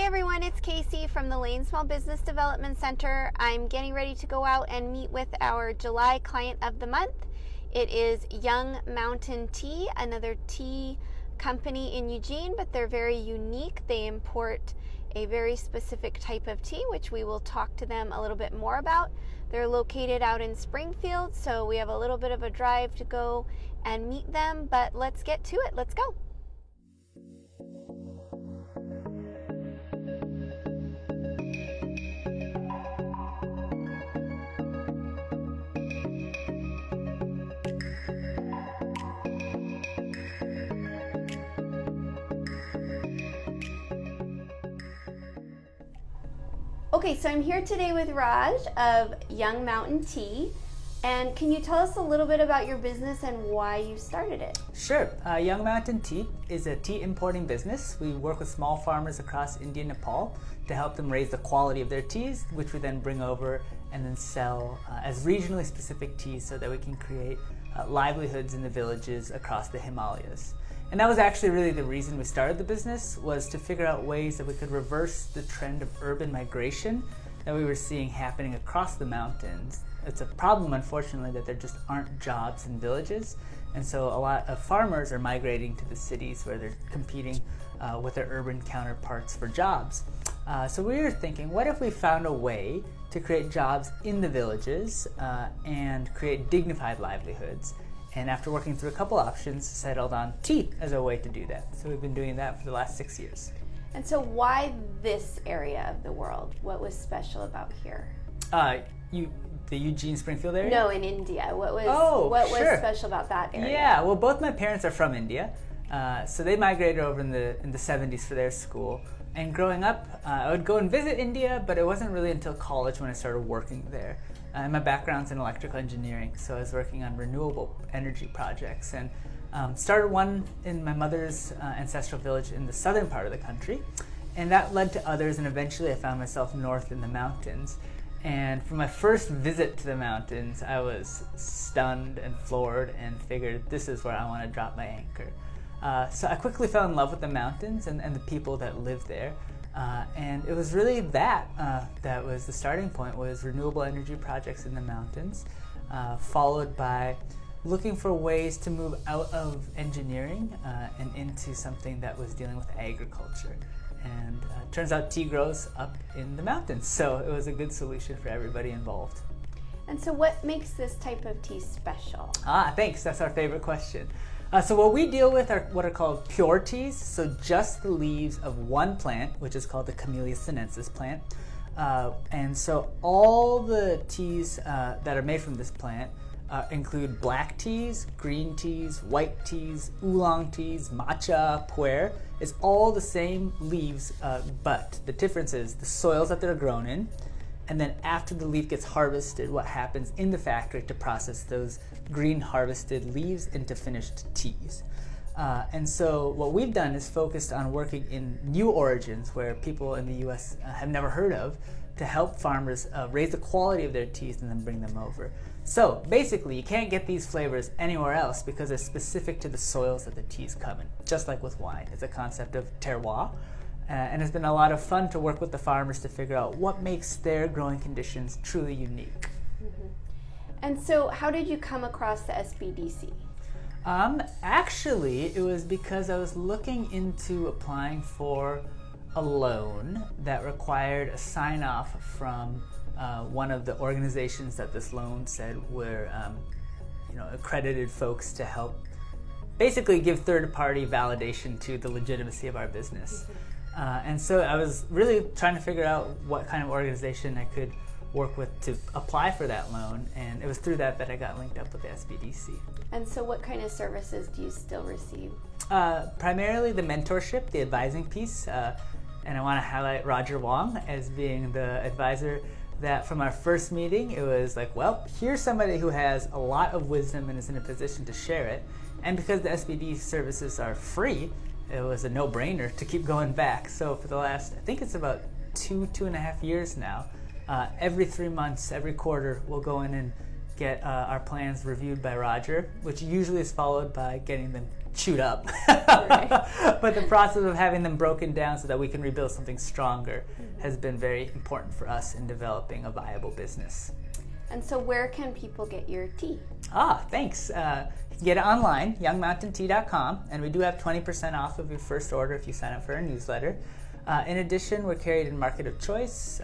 everyone, it's Casey from the Lane Small Business Development Center. I'm getting ready to go out and meet with our July client of the month. It is YoungMountainTea, another tea company in Eugene, but they're very unique. They import a very specific type of tea, which we will talk to them a little bit more about. They're located out in Springfield, so we have a little bit of a drive to go and meet them, but let's get to it. Let's go. Okay, so I'm here today with Raj of YoungMountainTea, and can you tell us a little bit about your business and why you started it? Sure. YoungMountainTea is a tea importing business. We work with small farmers across India and Nepal to help them raise the quality of their teas, which we then bring over and then sell as regionally specific teas so that we can create livelihoods in the villages across the Himalayas. And that was actually really the reason we started the business, was to figure out ways that we could reverse the trend of urban migration that we were seeing happening across the mountains. It's a problem, unfortunately, that there just aren't jobs in villages. And so a lot of farmers are migrating to the cities where they're competing with their urban counterparts for jobs. So we were thinking, what if we found a way to create jobs in the villages and create dignified livelihoods? And after working through a couple options, settled on tea as a way to do that. So we've been doing that for the last 6 years. And so why this area of the world? What was special about here? The Eugene, Springfield area? No, in India. What was special about that area? Yeah, well, both my parents are from India. So they migrated over in the 70s for their school. And growing up, I would go and visit India, but it wasn't really until college when I started working there. And my background's in electrical engineering, so I was working on renewable energy projects, and started one in my mother's ancestral village in the southern part of the country, and that led to others, and eventually I found myself north in the mountains. And for my first visit to the mountains, I was stunned and floored and figured this is where I want to drop my anchor. So I quickly fell in love with the mountains and the people that live there. And it was really that was the starting point, was renewable energy projects in the mountains, followed by looking for ways to move out of engineering and into something that was dealing with agriculture. And turns out tea grows up in the mountains, so it was a good solution for everybody involved. And so what makes this type of tea special? Thanks, that's our favorite question. So what we deal with are what are called pure teas, so just the leaves of one plant, which is called the Camellia sinensis plant. And so all the teas that are made from this plant include black teas, green teas, white teas, oolong teas, matcha, pu'er. It's all the same leaves, but the difference is the soils that they're grown in, and then after the leaf gets harvested, what happens in the factory to process those green harvested leaves into finished teas. And so what we've done is focused on working in new origins where people in the US have never heard of, to help farmers raise the quality of their teas and then bring them over. So basically, you can't get these flavors anywhere else because they're specific to the soils that the teas come in, just like with wine. It's a concept of terroir. And it's been a lot of fun to work with the farmers to figure out what makes their growing conditions truly unique. Mm-hmm. And so how did you come across the SBDC? Actually, it was because I was looking into applying for a loan that required a sign-off from one of the organizations that this loan said were accredited folks to help basically give third-party validation to the legitimacy of our business. Mm-hmm. And so I was really trying to figure out what kind of organization I could work with to apply for that loan, and it was through that I got linked up with the SBDC. And so what kind of services do you still receive? Primarily the mentorship, the advising piece, and I want to highlight Roger Wong as being the advisor that from our first meeting, it was like, well, here's somebody who has a lot of wisdom and is in a position to share it, and because the SBD services are free, it was a no-brainer to keep going back. So for the last, I think it's about 2.5 years now, every 3 months, every quarter, we'll go in and get our plans reviewed by Roger, which usually is followed by getting them chewed up. Right. But the process of having them broken down so that we can rebuild something stronger has been very important for us in developing a viable business. And so where can people get your tea? Thanks. You can get it online, YoungMountainTea.com, and we do have 20% off of your first order if you sign up for our newsletter. In addition, we're carried in Market of Choice,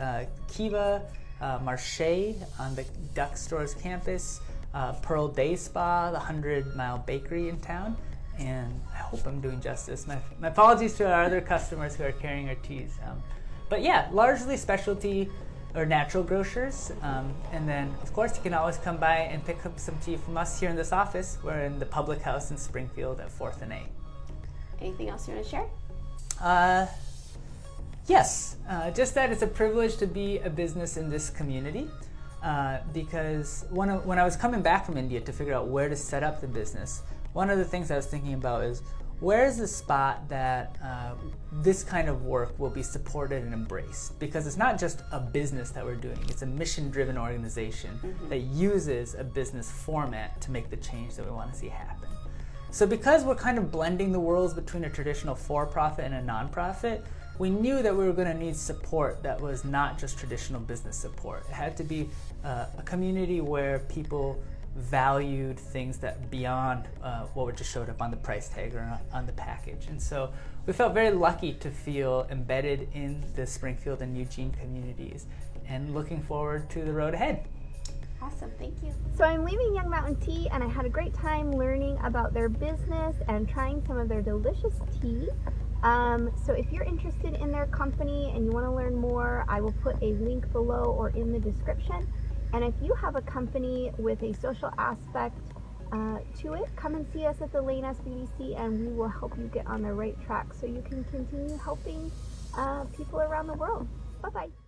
Kiva, Marché on the Duck Stores campus, Pearl Day Spa, the 100-mile bakery in town, and I hope I'm doing justice. My apologies to our other customers who are carrying our teas. But yeah, largely specialty or natural grocers. And then, of course, you can always come by and pick up some tea from us here in this office. We're in the public house in Springfield at 4th and A. Anything else you want to share? Yes, just that it's a privilege to be a business in this community. Because when I was coming back from India to figure out where to set up the business, one of the things I was thinking about is where is the spot that this kind of work will be supported and embraced? Because it's not just a business that we're doing, it's a mission-driven organization that uses a business format to make the change that we want to see happen. So because we're kind of blending the worlds between a traditional for-profit and a non-profit, we knew that we were going to need support that was not just traditional business support. It had to be a community where people valued things that beyond what would just showed up on the price tag or on the package. And so we felt very lucky to feel embedded in the Springfield and Eugene communities and looking forward to the road ahead. Awesome, thank you. So I'm leaving Young Mountain Tea, and I had a great time learning about their business and trying some of their delicious tea. So if you're interested in their company and you want to learn more, I will put a link below or in the description. And if you have a company with a social aspect to it, come and see us at the Lane SBDC, and we will help you get on the right track so you can continue helping people around the world. Bye-bye.